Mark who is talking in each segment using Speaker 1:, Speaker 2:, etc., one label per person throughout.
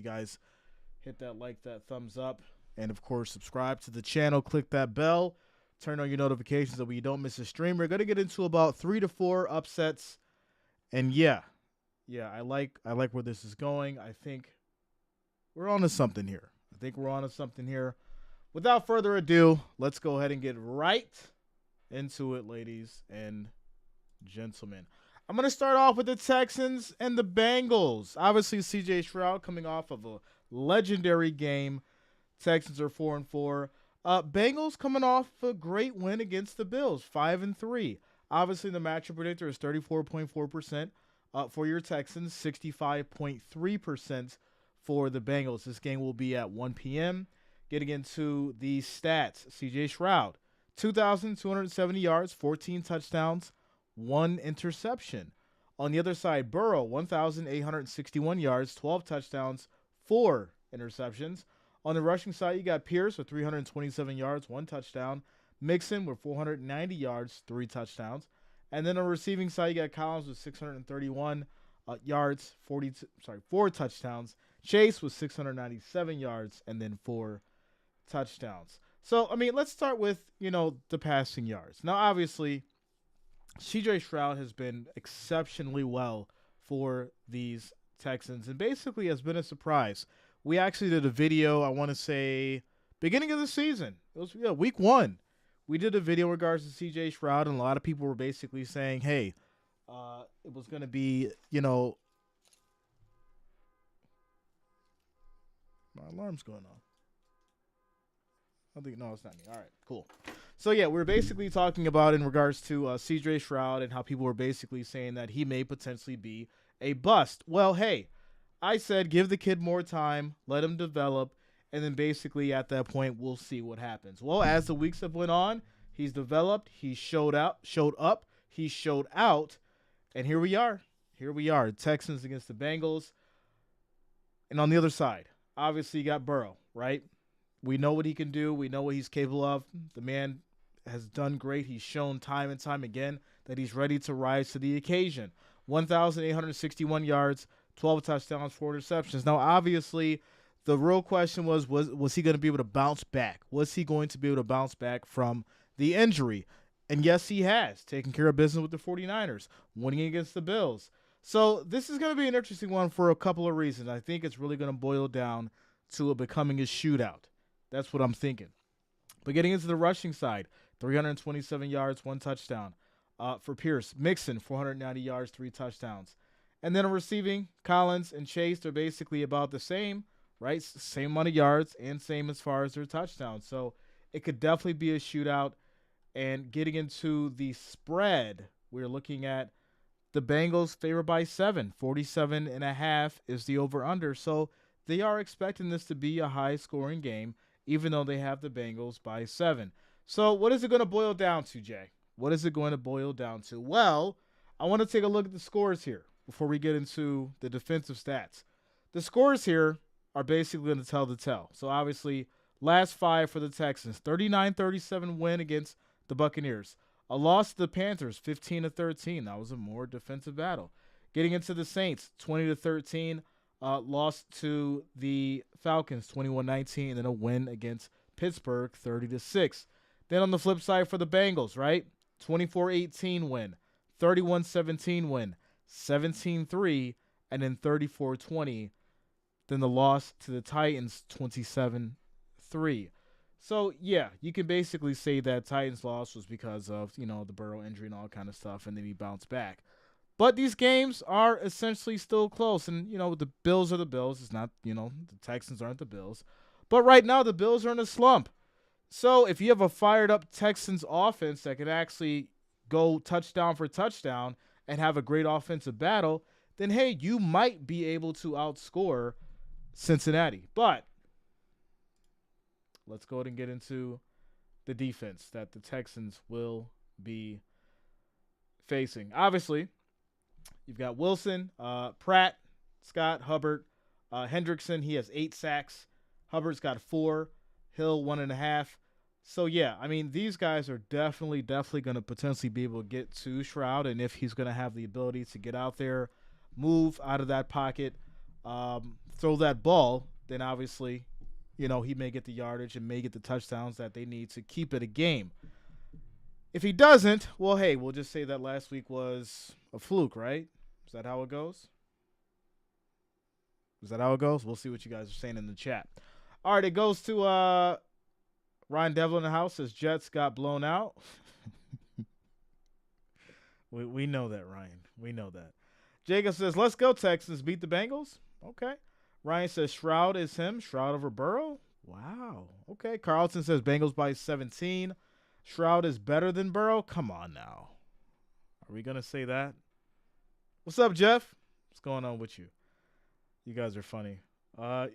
Speaker 1: guys hit that like, that thumbs up, and of course subscribe to the channel. Click that bell, turn on your notifications so you don't miss a stream. We're gonna get into about 3 to 4 upsets, and yeah, I like where this is going. I think we're on to something here. Without further ado, let's go ahead and get right into it, ladies and gentlemen. I'm going to start off with the Texans and the Bengals. Obviously, C.J. Stroud coming off of a legendary game. Texans are 4-4. Bengals coming off a great win against the Bills, 5-3. Obviously, the matchup predictor is 34.4% for your Texans, 65.3% for the Bengals. This game will be at 1 p.m. Getting into the stats, C.J. Stroud, 2,270 yards, 14 touchdowns, 1 interception. On the other side, Burrow, 1,861 yards, 12 touchdowns, 4 interceptions. On the rushing side, you got Pierce with 327 yards, 1 touchdown. Mixon with 490 yards, 3 touchdowns. And then on the receiving side, you got Collins with 631 yards, 4 touchdowns. Chase with 697 yards and then 4 touchdowns. So, I mean, let's start with, the passing yards. Now, obviously, C.J. Stroud has been exceptionally well for these Texans and basically has been a surprise. We actually did a video, I want to say, beginning of the season. It was week 1. We did a video in regards to C.J. Stroud, and a lot of people were basically saying, hey, it was going to be, my alarm's going on. No, it's not me. All right, cool. So, yeah, we're basically talking about in regards to C.J. Stroud and how people were basically saying that he may potentially be a bust. Well, hey, I said give the kid more time, let him develop, and then basically at that point we'll see what happens. Well, as the weeks have went on, he's developed, he showed up, he showed out, and here we are. Texans against the Bengals. And on the other side, obviously you got Burrow, right? We know what he can do. We know what he's capable of. The man has done great. He's shown time and time again that he's ready to rise to the occasion. 1,861 yards, 12 touchdowns, 4 interceptions. Now, obviously, the real question was he going to be able to bounce back? Was he going to be able to bounce back from the injury? And yes, he has. Taken care of business with the 49ers, winning against the Bills. So this is going to be an interesting one for a couple of reasons. I think it's really going to boil down to it becoming a shootout. That's what I'm thinking. But getting into the rushing side, 327 yards, 1 touchdown. For Pierce, Mixon, 490 yards, 3 touchdowns. And then receiving, Collins and Chase, they're basically about the same, right? Same amount of yards and same as far as their touchdowns. So it could definitely be a shootout. And getting into the spread, we're looking at the Bengals favored by 7. 47.5 is the over-under. So they are expecting this to be a high-scoring game, even though they have the Bengals by 7. So what is it going to boil down to, Jay? What is it going to boil down to? Well, I want to take a look at the scores here before we get into the defensive stats. The scores here are basically going to tell the tale. So obviously, last 5 for the Texans, 39-37 win against the Buccaneers. A loss to the Panthers, 15-13. That was a more defensive battle. Getting into the Saints, 20-13. Lost to the Falcons, 21-19, and then a win against Pittsburgh, 30-6. Then on the flip side for the Bengals, right? 24-18 win, 31-17 win, 17-3, and then 34-20. Then the loss to the Titans, 27-3. So, yeah, you can basically say that Titans loss was because of, the Burrow injury and all kind of stuff, and then he bounced back. But these games are essentially still close. And, the Bills are the Bills. It's not, the Texans aren't the Bills. But right now, the Bills are in a slump. So if you have a fired-up Texans offense that can actually go touchdown for touchdown and have a great offensive battle, then, hey, you might be able to outscore Cincinnati. But let's go ahead and get into the defense that the Texans will be facing. Obviously, you've got Wilson, Pratt, Scott, Hubbard, Hendrickson. He has 8 sacks. Hubbard's got 4. Hill, 1.5. So, yeah, I mean, these guys are definitely going to potentially be able to get to Stroud, and if he's going to have the ability to get out there, move out of that pocket, throw that ball, then obviously, he may get the yardage and may get the touchdowns that they need to keep it a game. If he doesn't, well, hey, we'll just say that last week was a fluke, right? Is that how it goes? Is that how it goes? We'll see what you guys are saying in the chat. All right, it goes to Ryan Devlin in the house. Says Jets got blown out. we know that, Ryan. We know that. Jacob says, let's go, Texans. Beat the Bengals. Okay. Ryan says Shroud is him. Shroud over Burrow. Wow. Okay. Carlton says Bengals by 17. Shroud is better than Burrow. Come on now. Are we going to say that? What's up, Jeff? What's going on with you? You guys are funny.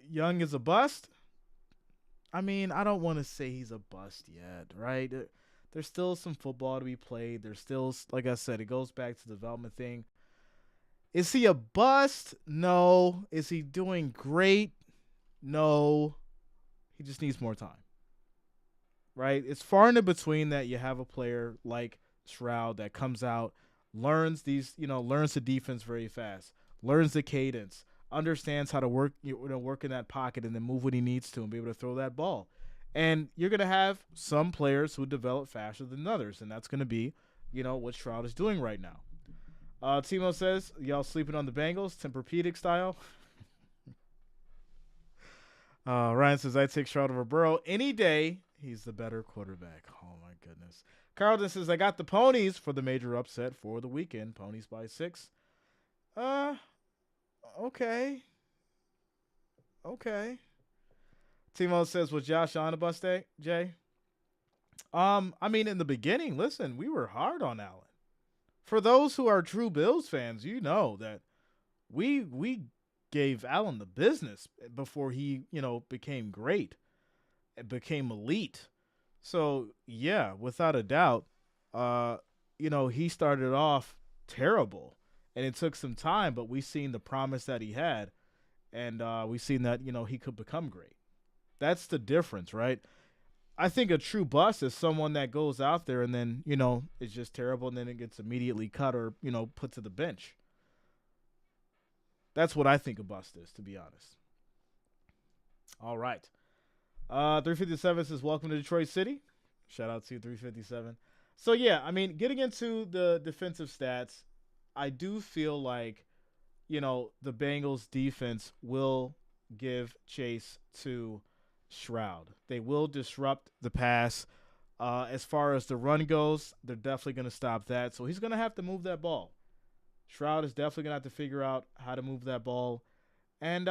Speaker 1: Young is a bust. I mean, I don't want to say he's a bust yet, right? There's still some football to be played. There's still, like I said, it goes back to the development thing. Is he a bust? No. Is he doing great? No. He just needs more time. Right? It's far in between that you have a player like Shroud that comes out, learns the defense very fast, learns the cadence, understands how to work in that pocket and then move when he needs to and be able to throw that ball. And you're going to have some players who develop faster than others, and that's going to be, what Shroud is doing right now. Timo says, y'all sleeping on the Bengals, Tempur-Pedic style. Ryan says, I take Shroud over Burrow any day. He's the better quarterback. Oh, my goodness. Carlton says, I got the ponies for the major upset for the weekend. Ponies by 6. Okay. Timo says, was Josh on a bus day, Jay? I mean, in the beginning, listen, we were hard on Allen. For those who are true Bills fans, you know that we gave Allen the business before he, became great. It became elite. So, yeah, without a doubt, he started off terrible. And it took some time, but we've seen the promise that he had. And we've seen that, he could become great. That's the difference, right? I think a true bust is someone that goes out there and then, is just terrible and then it gets immediately cut or, put to the bench. That's what I think a bust is, to be honest. All right. 357 says, welcome to Detroit City. Shout out to you, 357. So, yeah, I mean, getting into the defensive stats, I do feel like, the Bengals defense will give chase to Shroud. They will disrupt the pass. As far as the run goes, they're definitely going to stop that. So he's going to have to move that ball. Shroud is definitely going to have to figure out how to move that ball. And,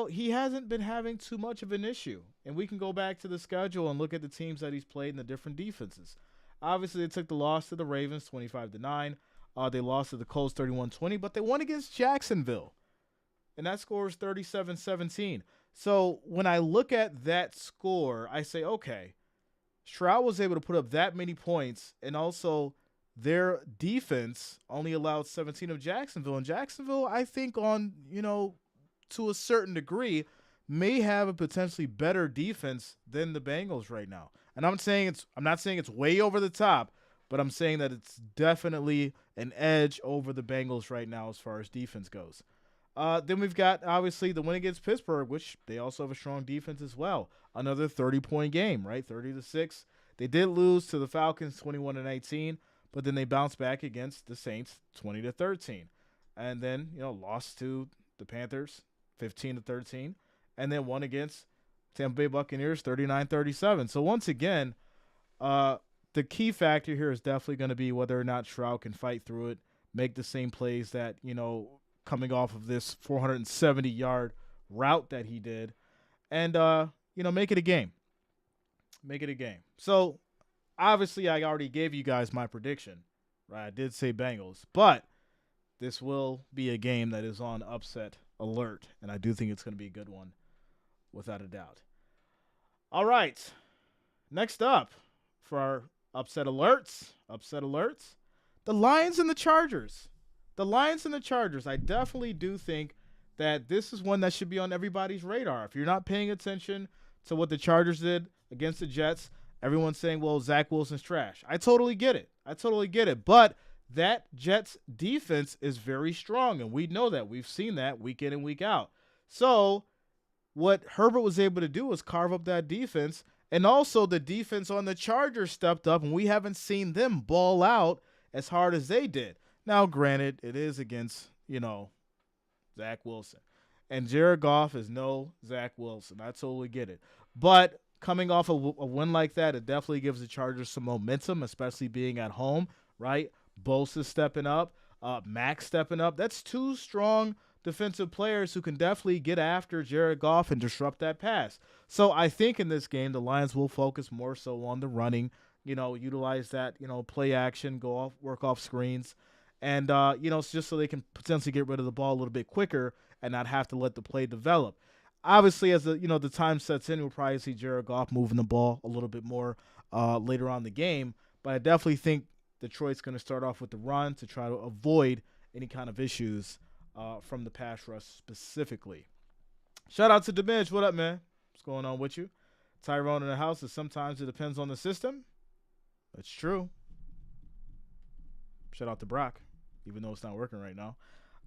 Speaker 1: he hasn't been having too much of an issue. And we can go back to the schedule and look at the teams that he's played in the different defenses. Obviously, they took the loss to the Ravens 25-9. They lost to the Colts 31-20, but they won against Jacksonville. And that score is 37-17. So when I look at that score, I say, okay, Shroud was able to put up that many points, and also their defense only allowed 17 of Jacksonville. And Jacksonville, I think to a certain degree, may have a potentially better defense than the Bengals right now. And I'm not saying it's way over the top, but I'm saying that it's definitely an edge over the Bengals right now as far as defense goes. Then we've got, obviously, the win against Pittsburgh, which they also have a strong defense as well. Another 30-point game, right? 30-6. They did lose to the Falcons 21-19, but then they bounced back against the Saints 20-13. And then, lost to the Panthers 15-13, and then won against Tampa Bay Buccaneers 39-37. So once again, the key factor here is definitely going to be whether or not Shroud can fight through it, make the same plays that, coming off of this 470-yard route that he did, and, make it a game. Make it a game. So, obviously, I already gave you guys my prediction, right? I did say Bengals, but this will be a game that is on upset alert, and I do think it's going to be a good one, without a doubt. All right. Next up for our upset alerts, the Lions and the Chargers. The Lions and the Chargers, I definitely do think that this is one that should be on everybody's radar. If you're not paying attention to what the Chargers did against the Jets, everyone's saying, well, Zach Wilson's trash. I totally get it. But that Jets defense is very strong, and we know that. We've seen that week in and week out. So what Herbert was able to do was carve up that defense. And also the defense on the Chargers stepped up, and we haven't seen them ball out as hard as they did. Now, granted, it is against, Zach Wilson. And Jared Goff is no Zach Wilson. I totally get it. But coming off a win like that, it definitely gives the Chargers some momentum, especially being at home, right? Bosa stepping up, Max stepping up. That's two strong defensive players who can definitely get after Jared Goff and disrupt that pass. So I think in this game, the Lions will focus more so on the running, utilize that, play action, go off, work off screens. And, just so they can potentially get rid of the ball a little bit quicker and not have to let the play develop. Obviously, as the time sets in, we'll probably see Jared Goff moving the ball a little bit more later on in the game. But I definitely think Detroit's going to start off with the run to try to avoid any kind of issues from the pass rush specifically. Shout out to Diminish. What up, man? What's going on with you? Tyrone in the house is sometimes it depends on the system. That's true. Shout out to Brock, even though it's not working right now.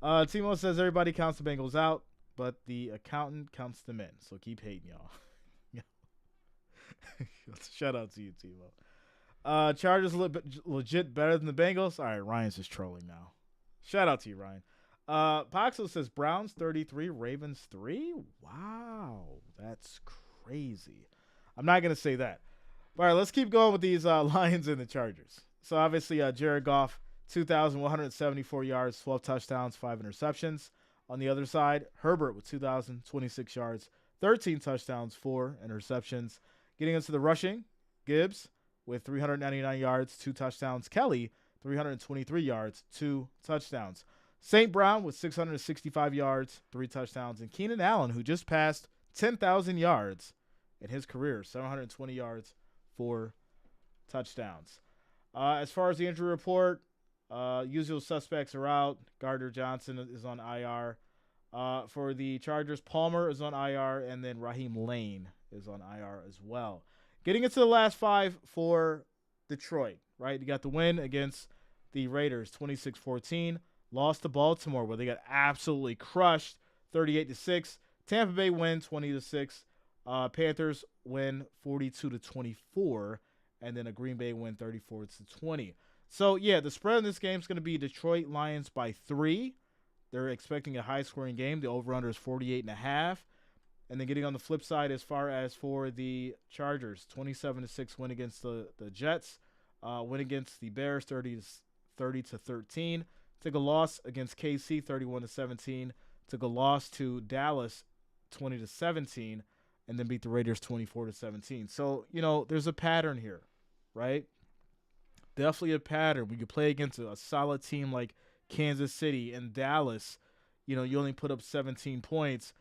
Speaker 1: Timo says everybody counts the Bengals out, but the accountant counts them in. So keep hating y'all. Shout out to you, Timo. Chargers legit better than the Bengals. All right, Ryan's just trolling now. Shout out to you, Ryan. Paxo says Browns 33, Ravens 3. Wow, that's crazy. I'm not going to say that. All right, let's keep going with these Lions and the Chargers. So obviously Jared Goff, 2,174 yards, 12 touchdowns, 5 interceptions. On the other side, Herbert with 2,026 yards, 13 touchdowns, 4 interceptions. Getting into the rushing, Gibbs with 399 yards, 2 touchdowns. Kelly, 323 yards, 2 touchdowns. St. Brown with 665 yards, 3 touchdowns. And Keenan Allen, who just passed 10,000 yards in his career, 720 yards, 4 touchdowns. As far as the injury report, usual suspects are out. Gardner Johnson is on IR. For the Chargers, Palmer is on IR, and then Raheem Lane is on IR as well. Getting into the last 5 for Detroit, right? You got the win against the Raiders, 26-14. Lost to Baltimore, where they got absolutely crushed, 38-6. Tampa Bay win, 20-6. Panthers win, 42-24. And then a Green Bay win, 34-20. So, yeah, the spread in this game is going to be Detroit Lions by 3. They're expecting a high-scoring game. The over-under is 48.5. And then getting on the flip side as far as for the Chargers, 27-6 win against the Jets. Win against the Bears, 30-13. Took a loss against KC, 31-17. Took a loss to Dallas, 20-17. And then beat the Raiders 24-17. So, there's a pattern here, right? Definitely a pattern. We could play against a solid team like Kansas City and Dallas. You only put up 17 points.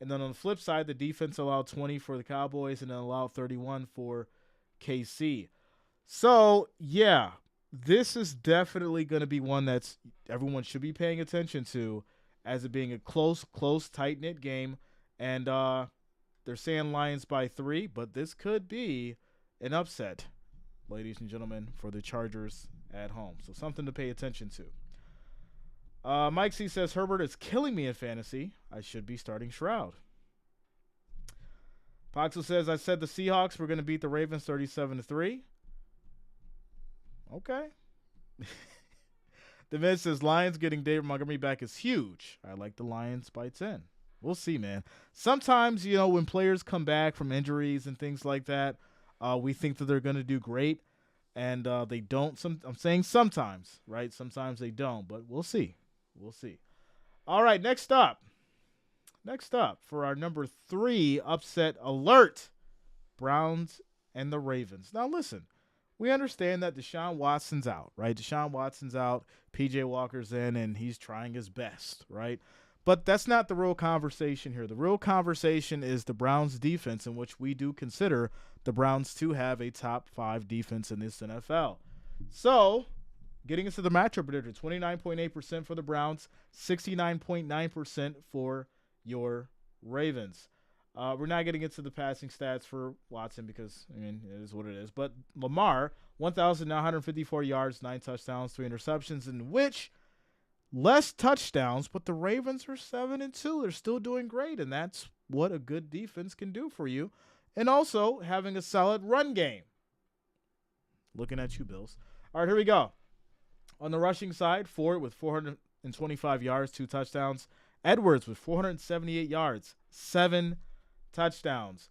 Speaker 1: And then on the flip side, the defense allowed 20 for the Cowboys and then allowed 31 for KC. So, yeah, this is definitely going to be one that's everyone should be paying attention to as it being a close, tight-knit game. And they're saying Lions by 3, but this could be an upset, ladies and gentlemen, for the Chargers at home. So something to pay attention to. Mike C says, Herbert is killing me in fantasy. I should be starting Shroud. Paxo says, I said the Seahawks were going to beat the Ravens 37-3. Okay. The man says, Lions getting David Montgomery back is huge. I like the Lions by 10. We'll see, man. Sometimes, when players come back from injuries and things like that, we think that they're going to do great, and they don't. I'm saying sometimes, right? Sometimes they don't, but we'll see. We'll see. All right, next up for our number 3 upset alert, Browns and the Ravens. Now, listen, we understand that Deshaun Watson's out, right? Deshaun Watson's out, P.J. Walker's in, and he's trying his best, right? But that's not the real conversation here. The real conversation is the Browns' defense, in which we do consider the Browns to have a top 5 defense in this NFL. So, getting into the matchup prediction, 29.8% for the Browns, 69.9% for your Ravens. We're not getting into the passing stats for Watson because, it is what it is. But Lamar, 1,954 yards, 9 touchdowns, 3 interceptions, in which less touchdowns, but the Ravens are 7-2. They're still doing great, and that's what a good defense can do for you. And also having a solid run game. Looking at you, Bills. All right, here we go. On the rushing side, Ford with 425 yards, 2 touchdowns. Edwards with 478 yards, 7 touchdowns.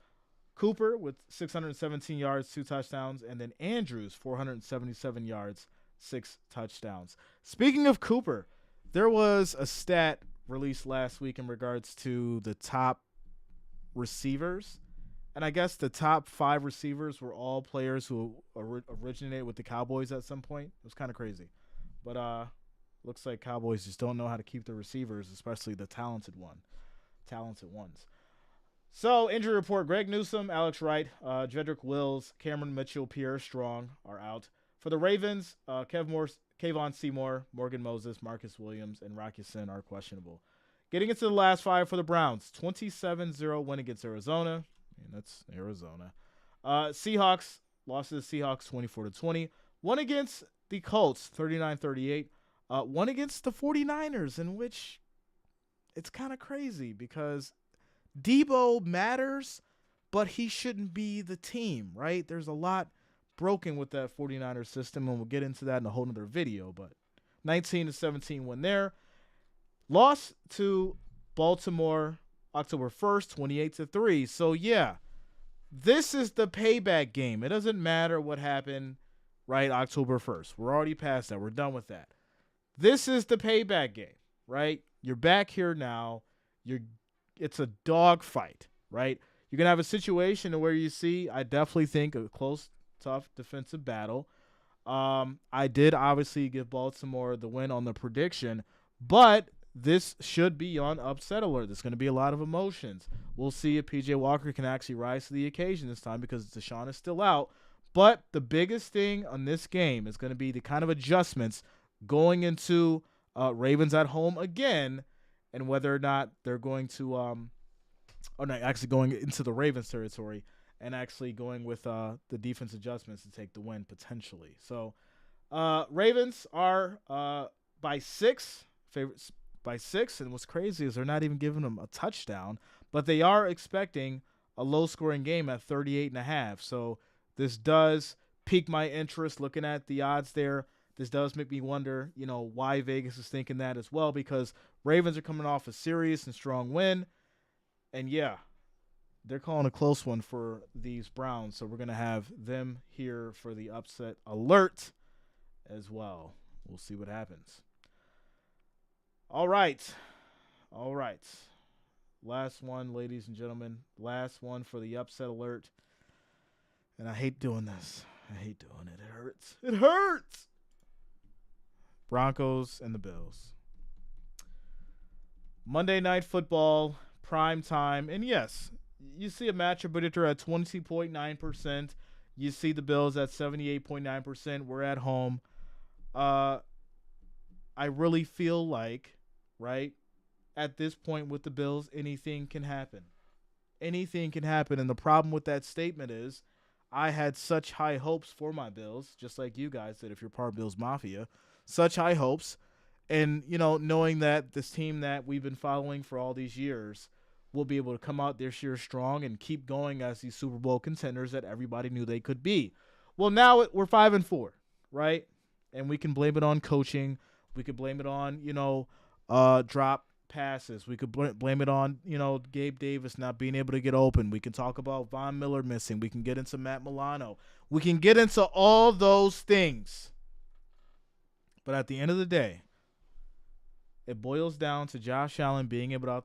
Speaker 1: Cooper with 617 yards, 2 touchdowns. And then Andrews, 477 yards, 6 touchdowns. Speaking of Cooper, there was a stat released last week in regards to the top receivers. And I guess the top 5 receivers were all players who originated with the Cowboys at some point. It was kind of crazy. But looks like Cowboys just don't know how to keep their receivers, especially the talented ones. So, injury report, Greg Newsome, Alex Wright, Jedrick Wills, Cameron Mitchell, Pierre Strong are out. For the Ravens, Kayvon Seymour, Morgan Moses, Marcus Williams, and Rocky Sin are questionable. Getting into the last 5 for the Browns, 27-0 win against Arizona. And that's Arizona. Seahawks, lost to the Seahawks 24-20. Won against the Colts 39-38. Won against the 49ers, in which it's kind of crazy because Debo matters, but he shouldn't be the team, right? There's a lot broken with that 49ers system, and we'll get into that in a whole nother video. But 19-17 win there. Lost to Baltimore October 1st, 28-3. So, yeah, this is the payback game. It doesn't matter what happened, right, October 1st. We're already past that. We're done with that. This is the payback game, right? You're back here now. It's a dog fight, right? You're going to have a situation where you see, I definitely think, a close, tough defensive battle. I did obviously give Baltimore the win on the prediction, but this should be on upset alert. There's going to be a lot of emotions. We'll see if P.J. Walker can actually rise to the occasion this time because Deshaun is still out. But the biggest thing on this game is going to be the kind of adjustments going into Ravens at home again, and whether or not they're going to actually going into the Ravens territory and actually going with the defense adjustments to take the win potentially. So Ravens are by 6, favorites by 6, and what's crazy is they're not even giving them a touchdown, but they are expecting a low-scoring game at 38.5. So this does pique my interest looking at the odds there. This does make me wonder, why Vegas is thinking that as well, because Ravens are coming off a serious and strong win. And, yeah, they're calling a close one for these Browns. So we're going to have them here for the upset alert as well. We'll see what happens. All right. Last one, ladies and gentlemen. Last one for the upset alert. And I hate doing this. It. It hurts. Broncos and the Bills. Monday Night Football, prime time. And yes, you see a matchup predictor at 20.9%. You see the Bills at 78.9%. We're at home. I really feel like, right, at this point with the Bills, anything can happen. Anything can happen. And the problem with that statement is I had such high hopes for my Bills, just like you guys did if you're part of Bills Mafia. Such high hopes. And, knowing that this team that we've been following for all these years will be able to come out this year strong and keep going as these Super Bowl contenders that everybody knew they could be. Well, now we're 5-4, right? And we can blame it on coaching. We could blame it on, drop passes. We could blame it on, Gabe Davis not being able to get open. We can talk about Von Miller missing. We can get into Matt Milano. We can get into all those things. But at the end of the day, it boils down to Josh Allen being able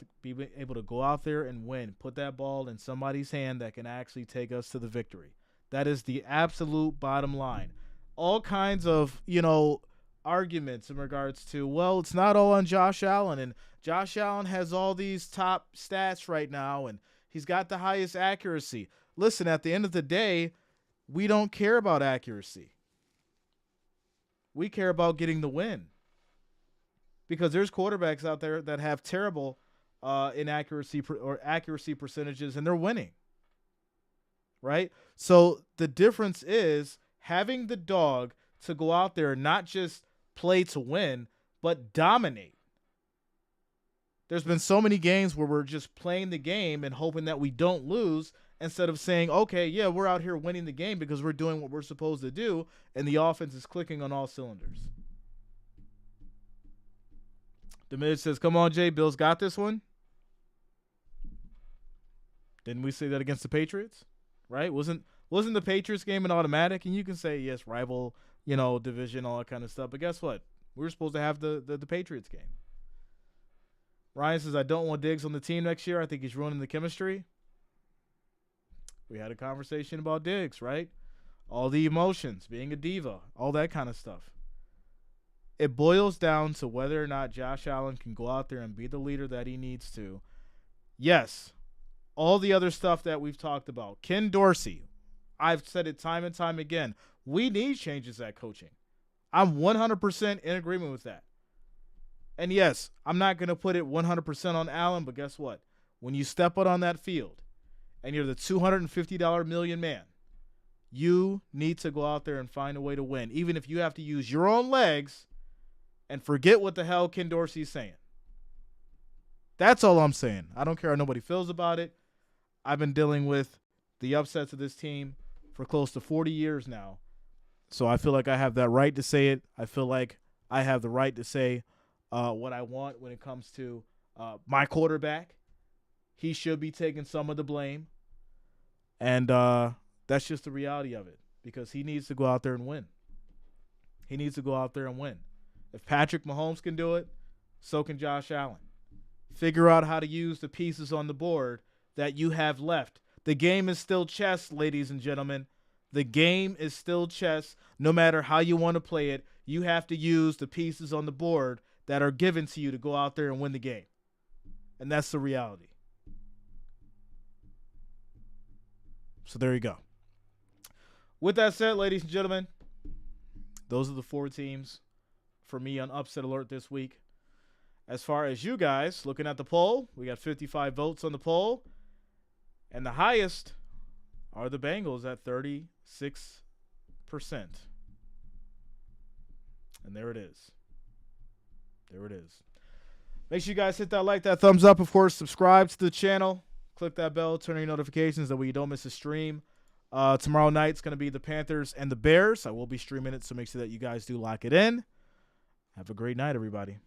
Speaker 1: to go out there and win, put that ball in somebody's hand that can actually take us to the victory. That is the absolute bottom line. All kinds of, arguments in regards to, well, it's not all on Josh Allen, and Josh Allen has all these top stats right now, and he's got the highest accuracy. Listen, at the end of the day, we don't care about accuracy. We care about getting the win. Because there's quarterbacks out there that have terrible inaccuracy or accuracy percentages, and they're winning. Right? So the difference is having the dog to go out there and not just play to win, but dominate. There's been so many games where we're just playing the game and hoping that we don't lose instead of saying, okay, yeah, we're out here winning the game because we're doing what we're supposed to do, and the offense is clicking on all cylinders. The mid says, come on, Jay, Bills got this one. Didn't we say that against the Patriots? Right? Wasn't the Patriots game an automatic? And you can say, yes, rival, division, all that kind of stuff. But guess what? We were supposed to have the Patriots game. Ryan says, I don't want Diggs on the team next year. I think he's ruining the chemistry. We had a conversation about Diggs, right? All the emotions, being a diva, all that kind of stuff. It boils down to whether or not Josh Allen can go out there and be the leader that he needs to. Yes, all the other stuff that we've talked about. Ken Dorsey, I've said it time and time again. We need changes at coaching. I'm 100% in agreement with that. And yes, I'm not going to put it 100% on Allen, but guess what? When you step out on that field and you're the $250 million man, you need to go out there and find a way to win, even if you have to use your own legs and forget what the hell Ken Dorsey's saying. That's all I'm saying. I don't care how nobody feels about it. I've been dealing with the upsets of this team for close to 40 years now. So I feel like I have that right to say it. I feel like I have the right to say what I want when it comes to my quarterback. He should be taking some of the blame. And that's just the reality of it, because he needs to go out there and win. He needs to go out there and win. If Patrick Mahomes can do it, so can Josh Allen. Figure out how to use the pieces on the board that you have left. The game is still chess, ladies and gentlemen. The game is still chess. No matter how you want to play it, you have to use the pieces on the board that are given to you to go out there and win the game. And that's the reality. So there you go. With that said, ladies and gentlemen, those are the 4 teams for me on Upset Alert this week. As far as you guys, looking at the poll, we got 55 votes on the poll. And the highest are the Bengals at 36%. And there it is. There it is. Make sure you guys hit that like, that thumbs up. Of course, subscribe to the channel. Click that bell, turn on your notifications. That way you don't miss a stream. Tomorrow night it's going to be the Panthers and the Bears. I will be streaming it, so make sure that you guys do lock it in. Have a great night, everybody.